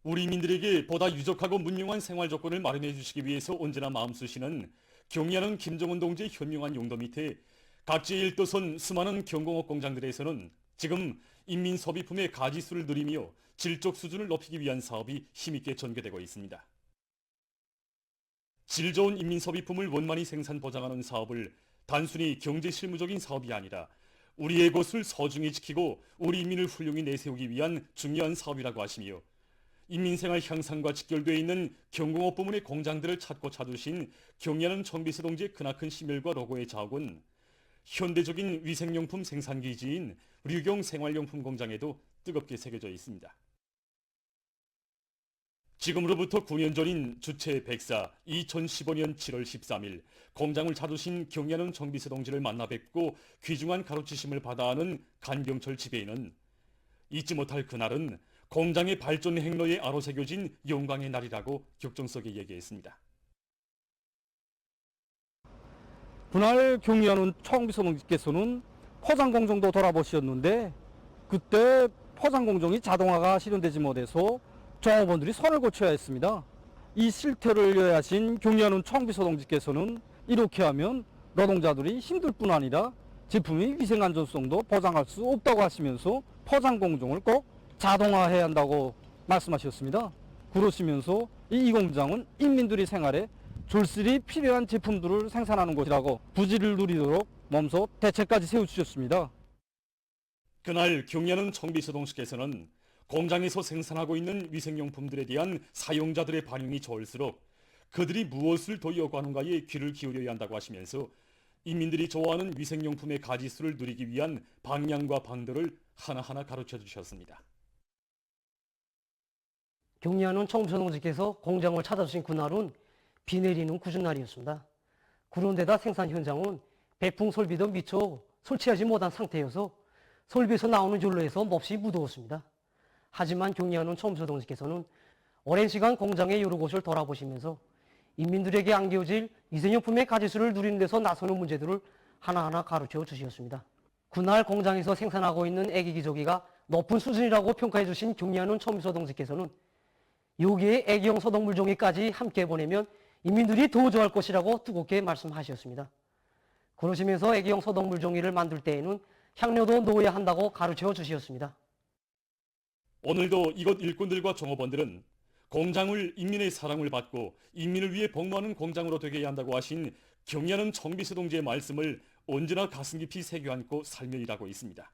우리 민들에게 보다 유적하고 문명한 생활 조건을 마련해 주시기 위해서 언제나 마음 쓰시는 경의하는 김정은 동지의 현명한 용도 밑에 각지의 1도선 수많은 경공업 공장들에서는 지금 인민 소비품의 가지수를 늘리며 질적 수준을 높이기 위한 사업이 힘있게 전개되고 있습니다. 질 좋은 인민 소비품을 원만히 생산 보장하는 사업을 단순히 경제 실무적인 사업이 아니라 우리의 곳을 소중히 지키고 우리 인민을 훌륭히 내세우기 위한 중요한 사업이라고 하시며 인민생활 향상과 직결되어 있는 경공업 부문의 공장들을 찾고 찾으신 경의하는 정비서 동지의 크나큰 심혈과 로고의 자욱은 현대적인 위생용품 생산기지인 류경 생활용품 공장에도 뜨겁게 새겨져 있습니다. 지금으로부터 9년 전인 주체 104 2015년 7월 13일 공장을 찾으신 경의하는 정비서 동지를 만나 뵙고 귀중한 가르치심을 받아 하는 간경철 지배인은 잊지 못할 그날은 공장의 발전 행로에 아로새겨진 영광의 날이라고 격정석에 얘기했습니다. 그날 경의하는 청비서 동지께서는 포장공정도 돌아보셨는데 그때 포장공정이 자동화가 실현되지 못해서 종업원들이 손을 고쳐야 했습니다. 이 실태를 여하신 경의하는 청비서 동지께서는 이렇게 하면 노동자들이 힘들 뿐 아니라 제품의 위생안전성도 보장할 수 없다고 하시면서 포장공정을 꼭 자동화해야 한다고 말씀하셨습니다. 그러시면서 이 공장은 인민들의 생활에 절실히 필요한 제품들을 생산하는 곳이라고 부지를 누리도록 몸소 대책까지 세워주셨습니다. 그날 경의하는 청비서 동지께서는 공장에서 생산하고 있는 위생용품들에 대한 사용자들의 반응이 좋을수록 그들이 무엇을 더 요구하는가에 귀를 기울여야 한다고 하시면서 인민들이 좋아하는 위생용품의 가지수를 누리기 위한 방향과 방도를 하나하나 가르쳐 주셨습니다. 경의하는 청비서 동지께서 공장을 찾아주신 그날은 비 내리는 궂은 날이었습니다. 그런데다 생산 현장은 배풍 설비도 미처 설치하지 못한 상태여서 설비에서 나오는 연료에서 몹시 무더웠습니다. 하지만 경의하는 청비서 동지께서는 오랜 시간 공장의 여러 곳을 돌아보시면서 인민들에게 안겨질 위생용품의 가지수를 누리는 데서 나서는 문제들을 하나하나 가르쳐 주셨습니다. 그날 공장에서 생산하고 있는 애기기저귀가 높은 수준이라고 평가해 주신 경의하는 청비서 동지께서는 여기에 애기용 소독 물종이까지 함께 보내면 인민들이 더 좋아할 것이라고 뜨겁게 말씀하셨습니다. 그러시면서 애기용 소독 물종이를 만들 때에는 향료도 넣어야 한다고 가르쳐 주셨습니다. 오늘도 이곳 일꾼들과 종업원들은 공장을 인민의 사랑을 받고 인민을 위해 복무하는 공장으로 되게 해야 한다고 하신 경의하는 청비서 동지의 말씀을 언제나 가슴 깊이 새겨 안고 살며 일하고 있습니다.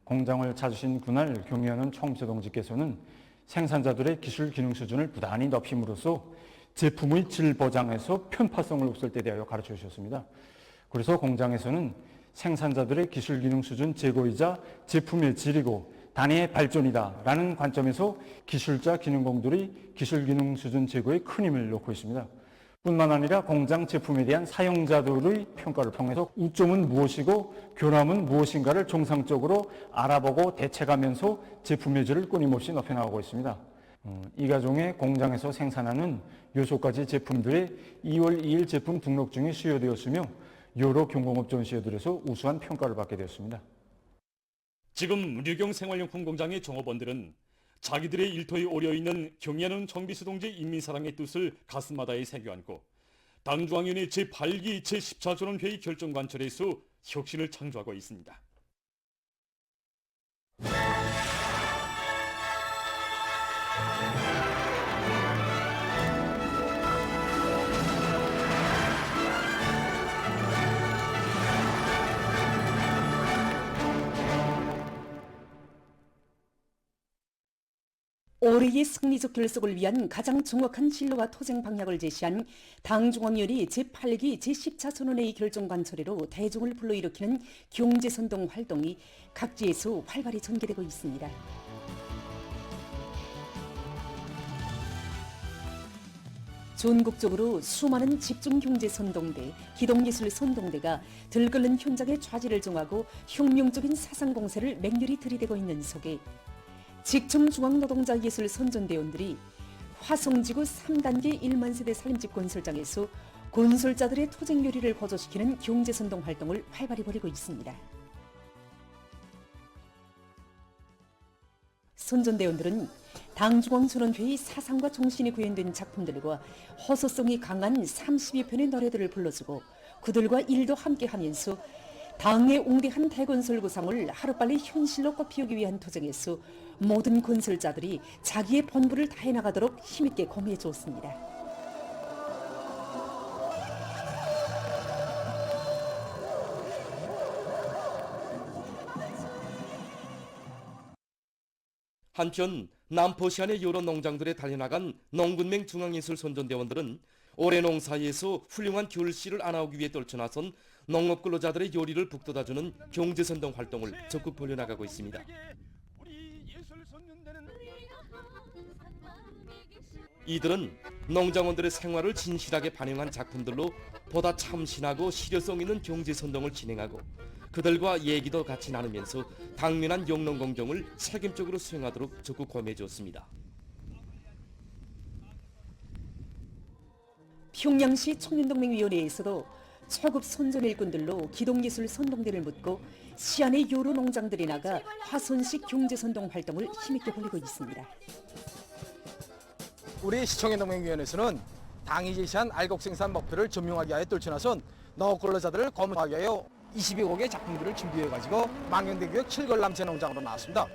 공장을 찾으신 그날 경의하는 청비서 동지께서는 생산자들의 기술 기능 수준을 부단히 높임으로써 제품의 질 보장에서 편파성을 없앨 때 대하여 가르쳐 주셨습니다. 그래서 공장에서는 생산자들의 기술 기능 수준 제고이자 제품의 질이고 단위의 발전이다라는 관점에서 기술자 기능공들이 기술 기능 수준 제고에 큰 힘을 놓고 있습니다. 뿐만 아니라 공장 제품에 대한 사용자들의 평가를 통해서 우점은 무엇이고 교남은 무엇인가를 정상적으로 알아보고 대책하면서 제품의 질을 끊임없이 높여나가고 있습니다. 이 가정의 공장에서 생산하는 요소까지 제품들의 2월 2일 제품 등록증이 수여되었으며 여러 경공업 전시회들에서 우수한 평가를 받게 되었습니다. 지금 류경 생활용품 공장의 종업원들은 자기들의 일터에 오려있는 경의하는 정비서 동지의 인민사랑의 뜻을 가슴마다에 새겨안고 당중앙위원회 제8기 제14전원 회의 결정관철에서 혁신을 창조하고 있습니다. 올해의 승리적 결속을 위한 가장 정확한 진로와 토쟁 방향을 제시한 당중앙위원회 제8기 제14선언회의 결정관철회로 대중을 불러일으키는 경제선동 활동이 각지에서 활발히 전개되고 있습니다. 전국적으로 수많은 집중경제선동대, 기동예술선동대가 들끓는 현장의 좌지를 정하고 혁명적인 사상공세를 맹렬히 들이대고 있는 속에 직청중앙노동자예술선전대원들이 화성지구 3단계 1만 세대 살림집 건설장에서 건설자들의 토쟁 요리를 거저시키는 경제선동 활동을 활발히 벌이고 있습니다. 선전대원들은 당중앙전원회의 사상과 정신이 구현된 작품들과 허소성이 강한 30여 편의 노래들을 불러주고 그들과 일도 함께하면서 당의 웅대한 대건설 구상을 하루빨리 현실로 꽃피우기 위한 투쟁에서 모든 건설자들이 자기의 본분을 다해 나가도록 힘있게 고민해 주었습니다. 한편 남포시안의 여러 농장들에 달려나간 농군맹 중앙예술 선전대원들은 올해 농사에서 훌륭한 결실을 안아오기 위해 떨쳐나선 농업근로자들의 요리를 북돋아주는 경제선동 활동을 적극 벌여나가고 있습니다. 이들은 농장원들의 생활을 진실하게 반영한 작품들로 보다 참신하고 실효성 있는 경제선동을 진행하고 그들과 얘기도 같이 나누면서 당면한 영농공정을 책임적으로 수행하도록 적극 권유해 주었습니다. 평양시 청년동맹위원회에서도 초급 선전 일꾼들로 기동예술 선동대를 묻고 시안의 여러 농장들이 나가 화손식 경제선동 활동을 힘있게 벌이고 있습니다. 우리 시청년동맹위원회에서는 당이 제시한 알곡 생산 목표를 증명하기 위하여 떨쳐나선 농업근로자들을 고문하기 위하여 22곡의 작품들을 준비해가지고 망연대교육 7걸람 재농장으로 나왔습니다.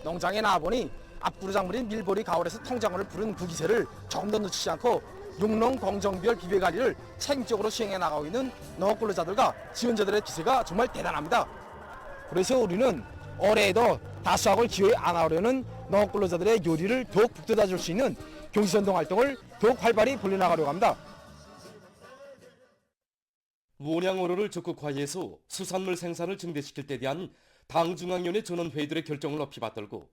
농장에 나와보니 앞구르 작물인 밀보리 가을에서 통작물을 부른 그 기세를 조금 더 놓치지 않고 육농 공정별 비배관리를 책임적으로 수행해 나가고 있는 농업근로자들과 지원자들의 기세가 정말 대단합니다. 그래서 우리는 올해에도 다수학을 기회에 안아오려는 농업근로자들의 요리를 더욱 북돋아줄 수 있는 경제선동 활동을 더욱 활발히 벌여나가려고 합니다. 원양어로를 적극화해서 수산물 생산을 증대시킬 때 대한 당중앙위원회 전원회의들의 결정을 높이 받들고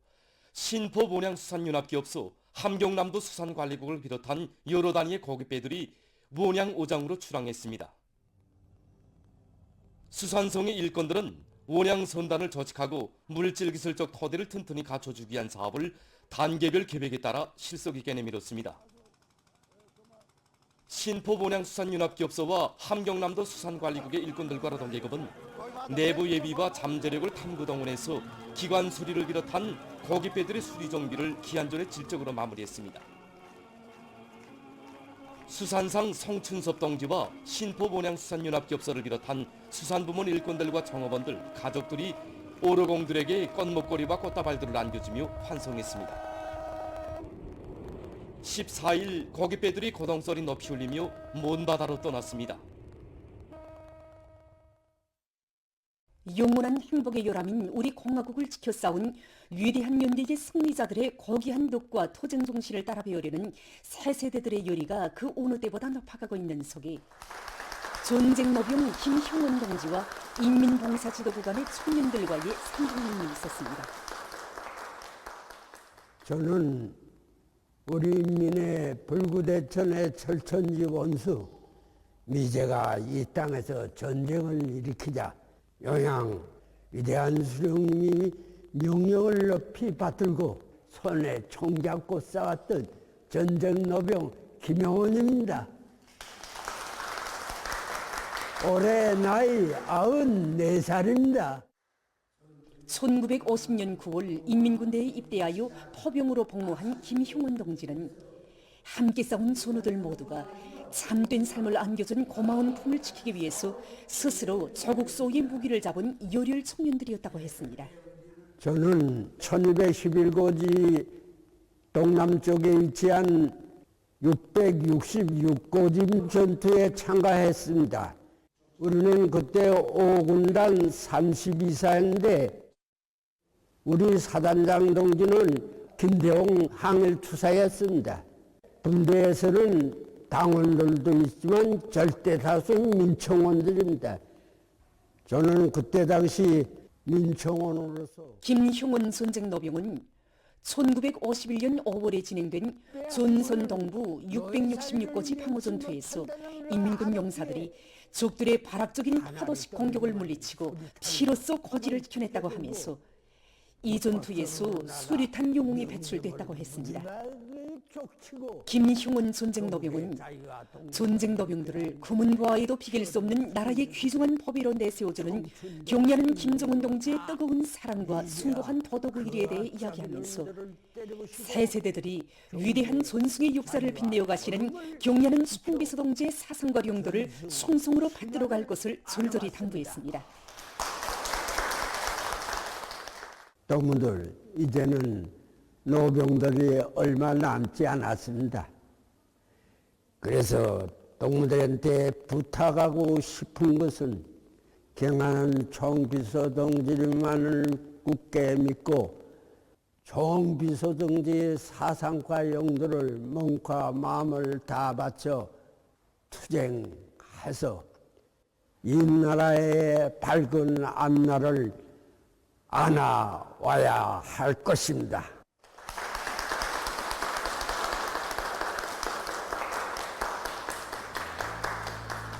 신포원양수산연합기업소 함경남도 수산관리국을 비롯한 여러 단위의 고깃배들이 원양오장으로 출항했습니다. 수산성의 일꾼들은 원양선단을 조직하고 물질기술적 토대를 튼튼히 갖춰주기 위한 사업을 단계별 계획에 따라 실속 있게 내밀었습니다. 신포원양수산연합기업소와 함경남도 수산관리국의 일꾼들과 노동계급은 내부 예비와 잠재력을 탐구동원해서 기관 수리를 비롯한 고깃배들의 수리 정비를 기한 전에 질적으로 마무리했습니다. 수산상 성춘섭 동지와 신포원양수산연합기업소를 비롯한 수산부문 일꾼들과 정업원들, 가족들이 오르공들에게 꽃목걸이와 꽃다발들을 안겨주며 환송했습니다. 14일 고깃배들이 고동소리 높이 울리며 먼 바다로 떠났습니다. 영원한 행복의 요람인 우리 공화국을 지켜 싸운 위대한 연대의 승리자들의 고귀한 덕과 토쟁 정신을 따라 배우려는 새 세대들의 요리가 그 어느 때보다 높아가고 있는 속에 전쟁 노병 김형원 동지와 인민봉사지도부 간의 청년들과의 상봉이 있었습니다. 저는 우리 인민의 불구대천의 철천지 원수 미제가 이 땅에서 전쟁을 일으키자 영양 위대한 수령님이 명령을 높이 받들고 손에 총 잡고 싸웠던 전쟁 노병 김영원입니다. 올해 나이 94살입니다. 1950년 9월 인민군대에 입대하여 포병으로 복무한 김형원 동지는 함께 싸운 선우들 모두가 참된 삶을 안겨준 고마운 품을 지키기 위해서 스스로 조국 소유의 무기를 잡은 열혈 청년들이었다고 했습니다. 저는 1211고지 동남쪽에 위치한 666고지 전투에 참가했습니다. 우리는 그때 5군단 32사인데 우리 사단장 동지는 김대홍 항일투사였습니다. 군대에서는 당원들도 있지만 절대 다수는 민청원들입니다. 저는 그때 당시 민청원으로서 김형원 선쟁노병은 1951년 5월에 진행된 전선 동부 666고지 방어전투에서 인민군 용사들이 적들의 발악적인 파도식 공격을 물리치고 피로써 고지를 지켜냈다고 하면서 이 전투에서 수류탄 영웅이 배출됐다고 했습니다. 김형훈 존쟁노병은 존쟁노병들을 구문보아에도 비길 수 없는 나라의 귀중한 법의로 내세워주는 경려는 김정은 동지의 뜨거운 사랑과 숭고한 도덕 의리에 대해 이야기하면서 새 세대들이 위대한 존숭의 역사를 빛내어 가시는 경려는 송비서 동지의 사상과 용도를 송송으로 받들어 갈 것을 졸졸히 당부했습니다. 동무들, 이제는 노병들이 얼마 남지 않았습니다. 그래서 동무들한테 부탁하고 싶은 것은 경안한 총비서 동지만을 굳게 믿고 총비서 동지의 사상과 용도를 몸과 마음을 다 바쳐 투쟁해서 이 나라의 밝은 앞날을 안아와야 할 것입니다.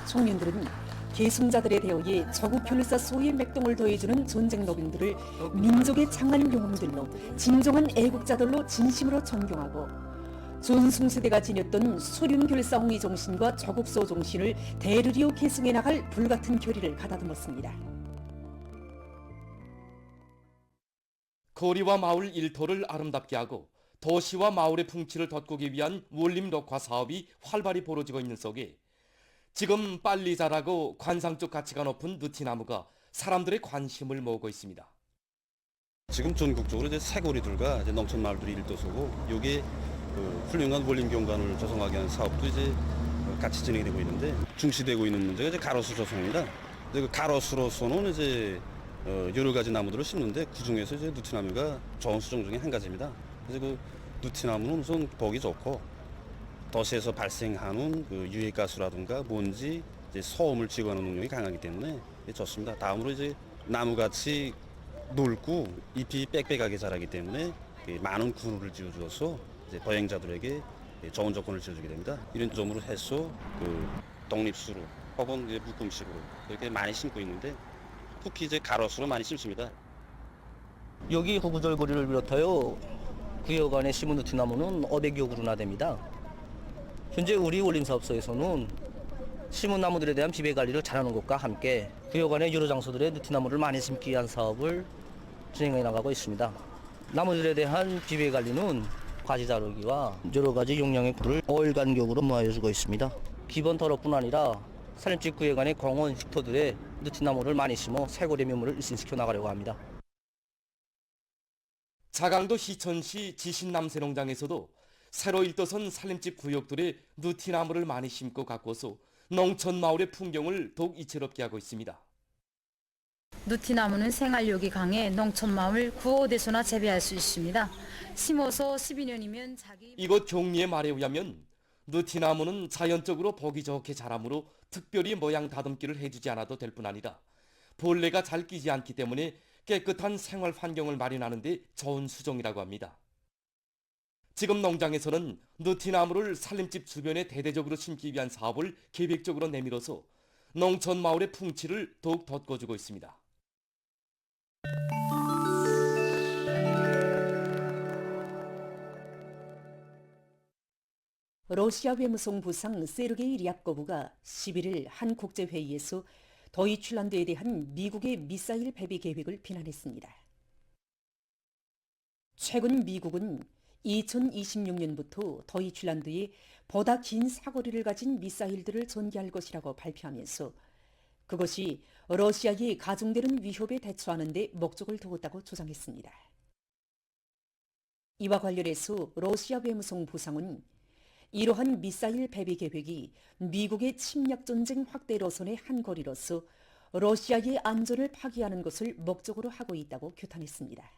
청년들은 계승자들의 대우에 저국혈사 소의 맥동을 더해주는 존쟁노병들을 민족의 장한 영웅들로 진정한 애국자들로 진심으로 존경하고 존숭세대가 지녔던 소륜결사홍의 정신과 저국소 정신을 대르리오 계승해 나갈 불같은 결의를 가다듬었습니다. 거리와 마을 일터를 아름답게 하고 도시와 마을의 풍치를 돋구기 위한 원림 녹화 사업이 활발히 벌어지고 있는 속에 지금 빨리 자라고 관상적 가치가 높은 느티나무가 사람들의 관심을 모으고 있습니다. 지금 전국적으로 이제 새고리들과 이제 농촌 마을들이 일도서고 여기에 훌륭한 원림 경관을 조성하기 위한 사업도 이제 같이 진행이 되고 있는데 중시되고 있는 문제가 이제 가로수 조성입니다. 그 가로수로서는 이제 여러 가지 나무들을 심는데 그 중에서 이제 느티나무가 좋은 수종 중에 한 가지입니다. 그래서 그 느티나무는 우선 보기 좋고 도시에서 발생하는 그 유해가스라든가 먼지, 이제 소음을 제거하는 능력이 강하기 때문에 좋습니다. 다음으로 이제 나무같이 넓고 잎이 빽빽하게 자라기 때문에 많은 그루를 지어주어서 이제 보행자들에게 좋은 조건을 지어주게 됩니다. 이런 점으로 해서 그 독립수로 혹은 이제 묶음식으로 이렇게 많이 심고 있는데 특히 이제 가로수로 많이 심습니다. 여기 호구절거리를 비롯하여 구역 안에 심은 느티나무는 500여 그루나 됩니다. 현재 우리 원림사업소에서는 심은 나무들에 대한 비배 관리를 잘하는 것과 함께 구역 안의 여러 장소들에 느티나무를 많이 심기 위한 사업을 진행해 나가고 있습니다. 나무들에 대한 비배 관리는 과지 자르기와 여러 가지 용량의 꿀을 5일 간격으로 모아주고 있습니다. 기본 터럭뿐 아니라 산림집 구역 안의 공원 식토들에 느티나무를 많이 심어 새고리 매물을 일신시켜 나가려고 합니다. 자강도 희천시 지신남새농장에서도 새로 일도선 산림집 구역들에 느티나무를 많이 심고 가꿔서 농촌 마을의 풍경을 더욱 이채롭게 하고 있습니다. 느티나무는 생활력이 강해 농촌 마을 구호대소나 재배할 수 있습니다. 심어서 12년이면 이곳 경리의 말에 의하면 느티나무는 자연적으로 보기 좋게 자라므로 특별히 모양 다듬기를 해주지 않아도 될 뿐 아니라 벌레가 잘 끼지 않기 때문에 깨끗한 생활 환경을 마련하는 데 좋은 수종이라고 합니다. 지금 농장에서는 느티나무를 산림집 주변에 대대적으로 심기 위한 사업을 계획적으로 내밀어서 농촌 마을의 풍치를 더욱 돋궈주고 있습니다. 러시아 외무성 부상 세르게이 리압코브가 11일 한 국제회의에서 더이출란드에 대한 미국의 미사일 배비 계획을 비난했습니다. 최근 미국은 2026년부터 더이출란드에 보다 긴 사거리를 가진 미사일들을 전개할 것이라고 발표하면서 그것이 러시아에 가중되는 위협에 대처하는 데 목적을 두었다고 주장했습니다. 이와 관련해서 러시아 외무성 부상은 이러한 미사일 배비 계획이 미국의 침략전쟁 확대 노선의 한 거리로서 러시아의 안전을 파괴하는 것을 목적으로 하고 있다고 규탄했습니다.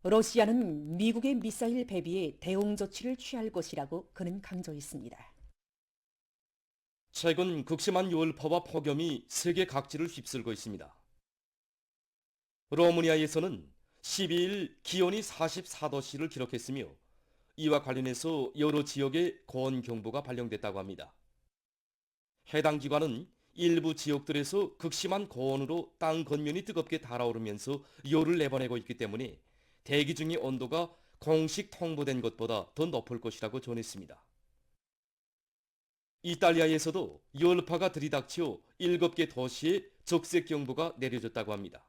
러시아는 미국의 미사일 배비에 대응 조치를 취할 것이라고 그는 강조했습니다. 최근 극심한 열파와 폭염이 세계 각지를 휩쓸고 있습니다. 로마니아에서는 12일 기온이 44도씨를 기록했으며 이와 관련해서 여러 지역에 고온 경보가 발령됐다고 합니다. 해당 기관은 일부 지역들에서 극심한 고온으로 땅 겉면이 뜨겁게 달아오르면서 열을 내보내고 있기 때문에 대기 중의 온도가 공식 통보된 것보다 더 높을 것이라고 전했습니다. 이탈리아에서도 열파가 들이닥쳐 7개 도시에 적색경보가 내려졌다고 합니다.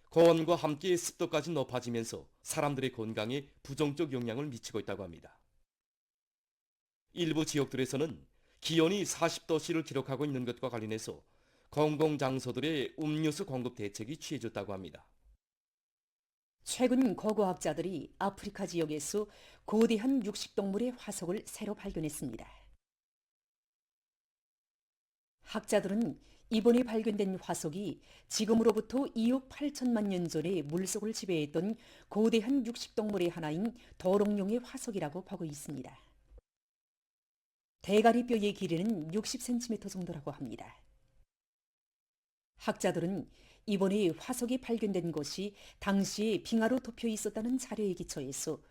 고온과 함께 습도까지 높아지면서 사람들의 건강에 부정적 영향을 미치고 있다고 합니다. 일부 지역들에서는 기온이 40도씨를 기록하고 있는 것과 관련해서 공공장소들의 음료수 공급 대책이 취해졌다고 합니다. 최근 고고학자들이 아프리카 지역에서 거대한 육식동물의 화석을 새로 발견했습니다. 학자들은 이번에 발견된 화석이 지금으로부터 2억 8천만 년 전에 물속을 지배했던 거대한 육식동물의 하나인 도롱뇽의 화석이라고 보고 있습니다. 대가리뼈의 길이는 60cm 정도라고 합니다. 학자들은 이번에 화석이 발견된 곳이 당시에 빙하로 덮여 있었다는 자료에 기초해서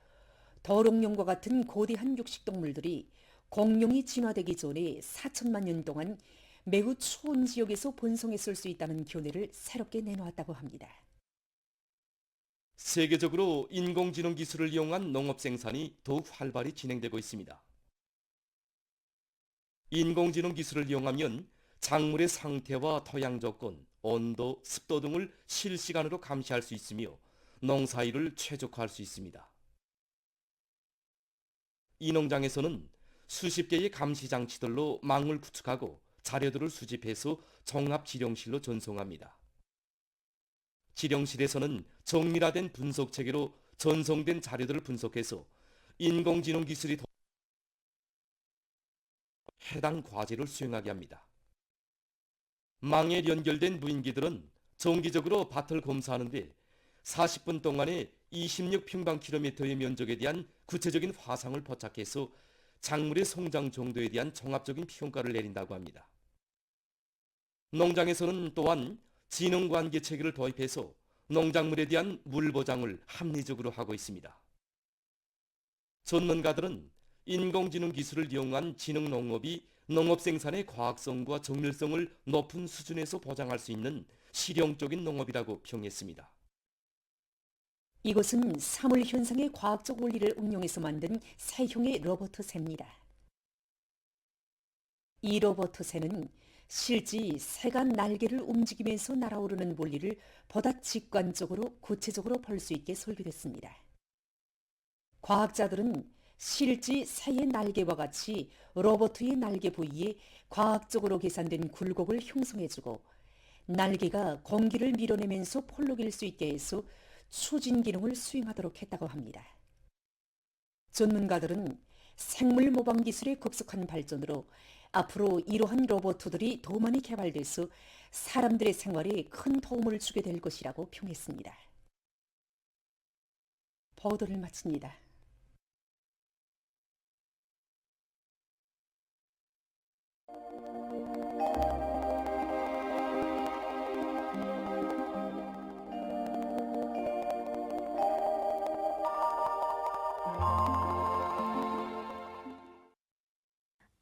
도롱뇽과 같은 거대한 육식동물들이 공룡이 진화되기 전에 4천만 년 동안 매우 추운 지역에서 번성했을 수 있다는 견해를 새롭게 내놓았다고 합니다. 세계적으로 인공지능 기술을 이용한 농업 생산이 더욱 활발히 진행되고 있습니다. 인공지능 기술을 이용하면 작물의 상태와 토양 조건, 온도, 습도 등을 실시간으로 감시할 수 있으며 농사일을 최적화할 수 있습니다. 이 농장에서는 수십 개의 감시 장치들로 망을 구축하고 자료들을 수집해서 종합지령실로 전송합니다. 지령실에서는 정밀화된 분석 체계로 전송된 자료들을 분석해서 인공지능 기술이 해당 과제를 수행하게 합니다. 망에 연결된 무인기들은 정기적으로 밭을 검사하는데 40분 동안에 26평방킬로미터의 면적에 대한 구체적인 화상을 포착해서 작물의 성장 정도에 대한 종합적인 평가를 내린다고 합니다. 농장에서는 또한 지능관계 체계를 도입해서 농작물에 대한 물 보장을 합리적으로 하고 있습니다. 전문가들은 인공지능 기술을 이용한 지능 농업이 농업 생산의 과학성과 정밀성을 높은 수준에서 보장할 수 있는 실용적인 농업이라고 평했습니다. 이것은 사물 현상의 과학적 원리를 응용해서 만든 새형의 로봇 새입니다. 이 로봇 새는 실제 새가 날개를 움직이면서 날아오르는 원리를 보다 직관적으로 구체적으로 볼 수 있게 설계됐습니다. 과학자들은 실제 새의 날개와 같이 로봇의 날개 부위에 과학적으로 계산된 굴곡을 형성해주고 날개가 공기를 밀어내면서 폴록일 수 있게 해서 추진 기능을 수행하도록 했다고 합니다. 전문가들은 생물 모방 기술의 급속한 발전으로 앞으로 이러한 로봇들이 더 많이 개발돼서 사람들의 생활에 큰 도움을 주게 될 것이라고 평했습니다. 보도를 마칩니다.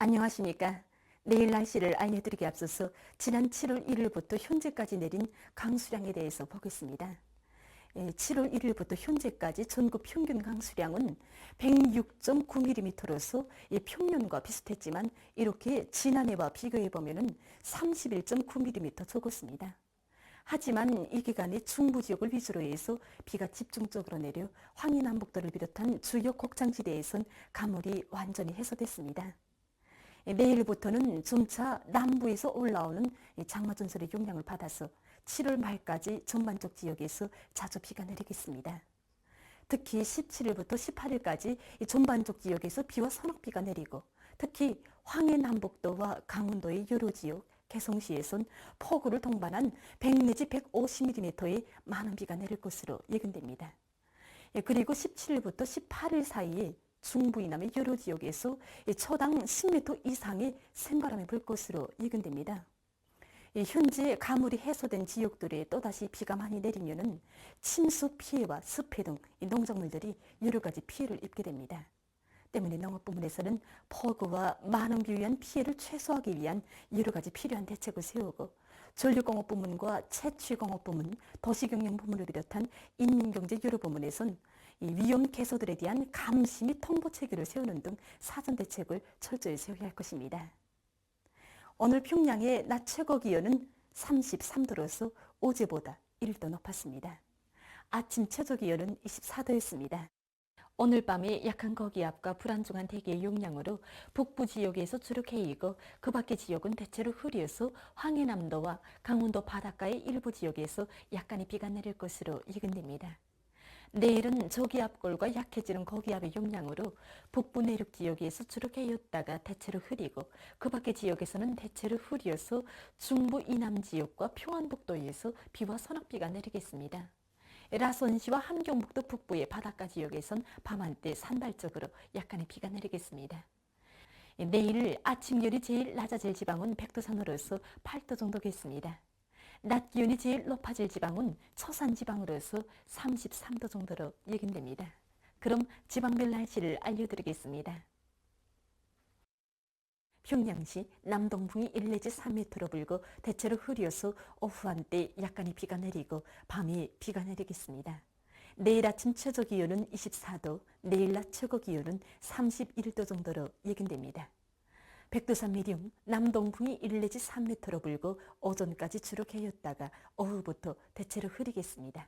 안녕하십니까. 내일 날씨를 알려드리기 앞서서 지난 7월 1일부터 현재까지 내린 강수량에 대해서 보겠습니다. 7월 1일부터 현재까지 전국 평균 강수량은 106.9mm로서 평년과 비슷했지만 이렇게 지난해와 비교해보면 31.9mm 적었습니다. 하지만 이 기간에 중부 지역을 위주로 해서 비가 집중적으로 내려 황해남북도를 비롯한 주요 곡창지대에선 가물이 완전히 해소됐습니다. 내일부터는 점차 남부에서 올라오는 장마전설의 영향을 받아서 7월 말까지 전반적 지역에서 자주 비가 내리겠습니다. 특히 17일부터 18일까지 전반적 지역에서 비와 선악비가 내리고 특히 황해남북도와 강원도의 여러 지역, 개성시에선 폭우를 동반한 100 내지 150mm의 많은 비가 내릴 것으로 예견됩니다. 그리고 17일부터 18일 사이에 중부 이남의 여러 지역에서 초당 10m 이상의 샘바람이 불 것으로 예견됩니다. 현재 가물이 해소된 지역들에 또다시 비가 많이 내리면은 침수 피해와 습해 등 농작물들이 여러 가지 피해를 입게 됩니다. 때문에 농업부문에서는 폭우와 많은 비에 의한 피해를 최소화하기 위한 여러 가지 필요한 대책을 세우고 전력공업부문과 채취공업부문, 도시경영부문을 비롯한 인민경제 여러 부문에선 이 위험 개소들에 대한 감시 및 통보 체계를 세우는 등 사전 대책을 철저히 세워야 할 것입니다. 오늘 평양의 낮 최고 기온은 33도로서 어제보다 1도 높았습니다. 아침 최저 기온은 24도였습니다. 오늘 밤에 약한 고기압과 불안정한 대기의 영향으로 북부 지역에서 주로 개이고 그 밖의 지역은 대체로 흐려서 황해남도와 강원도 바닷가의 일부 지역에서 약간의 비가 내릴 것으로 예견됩니다. 내일은 저기압골과 약해지는 고기압의 영향으로 북부 내륙 지역에서 주로 개였다가 대체로 흐리고 그 밖의 지역에서는 대체로 흐려서 중부 이남 지역과 평안북도에서 비와 소낙비가 내리겠습니다. 라선시와 함경북도 북부의 바닷가 지역에선 밤한때 산발적으로 약간의 비가 내리겠습니다. 내일 아침 기온이 제일 낮아질 지방은 백두산으로서 8도 정도겠습니다. 낮 기온이 제일 높아질 지방은 초산 지방으로서 33도 정도로 예견됩니다. 그럼 지방별 날씨를 알려드리겠습니다. 평양시 남동풍이 1 내지 3m로 불고 대체로 흐려서 오후 한때 약간의 비가 내리고 밤에 비가 내리겠습니다. 내일 아침 최저 기온은 24도, 내일 낮 최고 기온은 31도 정도로 예견됩니다. 백두산 미령 남동풍이 1 내지 3m로 불고 오전까지 주로 개였다가 오후부터 대체로 흐리겠습니다.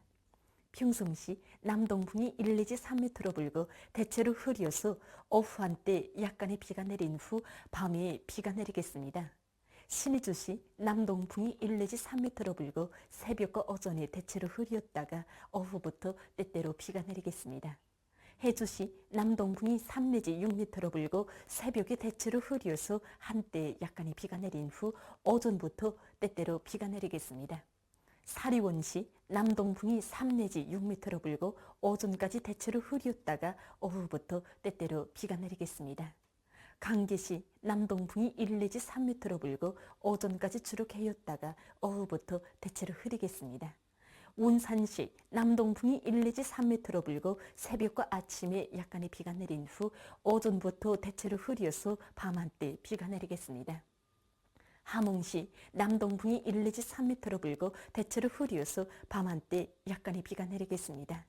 평성시 남동풍이 1 내지 3m로 불고 대체로 흐려서 오후 한때 약간의 비가 내린 후 밤에 비가 내리겠습니다. 신의주시 남동풍이 1 내지 3m로 불고 새벽과 오전에 대체로 흐렸다가 오후부터 때때로 비가 내리겠습니다. 해주시 남동풍이 3 내지 6m로 불고 새벽에 대체로 흐려서 한때 약간의 비가 내린 후 오전부터 때때로 비가 내리겠습니다. 사리원시 남동풍이 3 내지 6m로 불고 오전까지 대체로 흐렸다가 오후부터 때때로 비가 내리겠습니다. 강계시 남동풍이 1 내지 3m로 불고 오전까지 주로 개였다가 오후부터 대체로 흐리겠습니다. 운산시 남동풍이 1 내지 3m로 불고 새벽과 아침에 약간의 비가 내린 후 오전부터 대체로 흐려서 밤한때 비가 내리겠습니다. 함흥시 남동풍이 1 내지 3m로 불고 대체로 흐려서 밤한때 약간의 비가 내리겠습니다.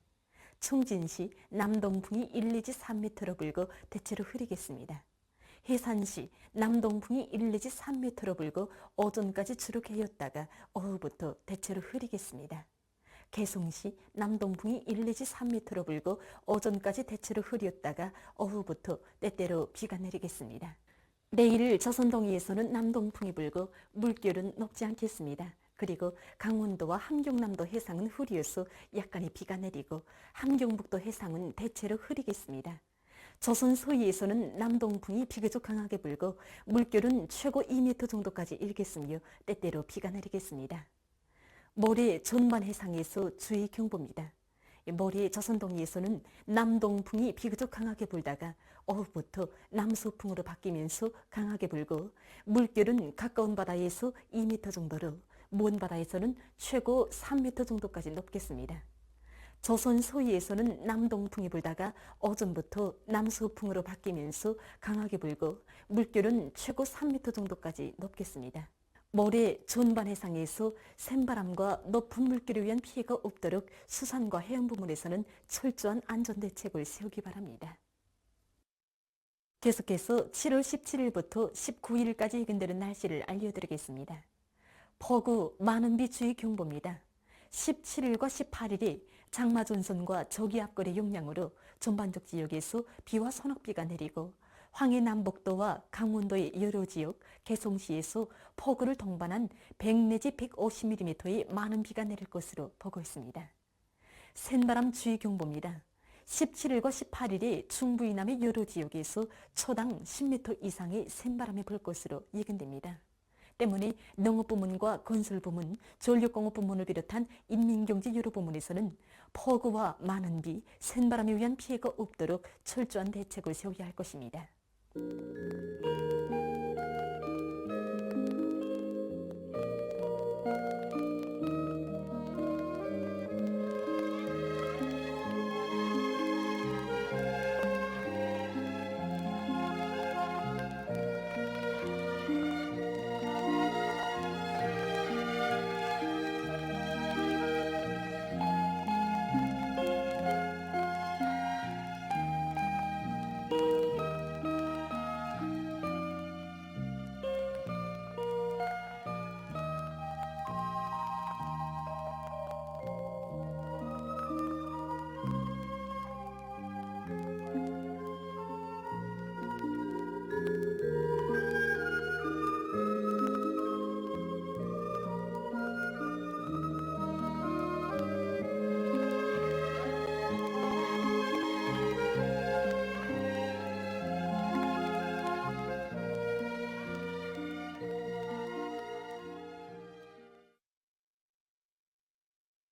충진시 남동풍이 1 내지 3m로 불고 대체로 흐리겠습니다. 해산시 남동풍이 1 내지 3m로 불고 오전까지 주로 개였다가 오후부터 대체로 흐리겠습니다. 개송시 남동풍이 1 내지 3m로 불고 오전까지 대체로 흐렸다가 오후부터 때때로 비가 내리겠습니다. 내일 조선동해에서는 남동풍이 불고 물결은 높지 않겠습니다. 그리고 강원도와 함경남도 해상은 흐려서 약간의 비가 내리고 함경북도 해상은 대체로 흐리겠습니다. 조선 서해에서는 남동풍이 비교적 강하게 불고 물결은 최고 2m 정도까지 일겠으며 때때로 비가 내리겠습니다. 모레 전반 해상에서 주의 경보입니다. 모레 조선동해에서는 남동풍이 비교적 강하게 불다가 오후부터 남서풍으로 바뀌면서 강하게 불고 물결은 가까운 바다에서 2m 정도로 먼 바다에서는 최고 3m 정도까지 높겠습니다. 조선 서해에서는 남동풍이 불다가 오전부터 남서풍으로 바뀌면서 강하게 불고 물결은 최고 3m 정도까지 높겠습니다. 모레 전반 해상에서 센바람과 높은 물결에 의한 피해가 없도록 수산과 해양 부문에서는 철저한 안전대책을 세우기 바랍니다. 계속해서 7월 17일부터 19일까지 예견되는 날씨를 알려드리겠습니다. 폭우, 많은 비 주의 경보입니다. 17일과 18일이 장마전선과 저기압골의 영향으로 전반적 지역에서 비와 소낙비가 내리고 황해남북도와 강원도의 여러 지역, 개성시에서 폭우를 동반한 100 내지 150mm의 많은 비가 내릴 것으로 보고 있습니다. 센바람 주의 경보입니다. 17일과 18일에 중부 이남의 여러 지역에서 초당 10m 이상의 센바람이 불 것으로 예견됩니다. 때문에 농업부문과 건설부문, 전력공업부문을 비롯한 인민경제 여러 부문에서는 폭우와 많은 비, 센바람에 의한 피해가 없도록 철저한 대책을 세워야 할 것입니다.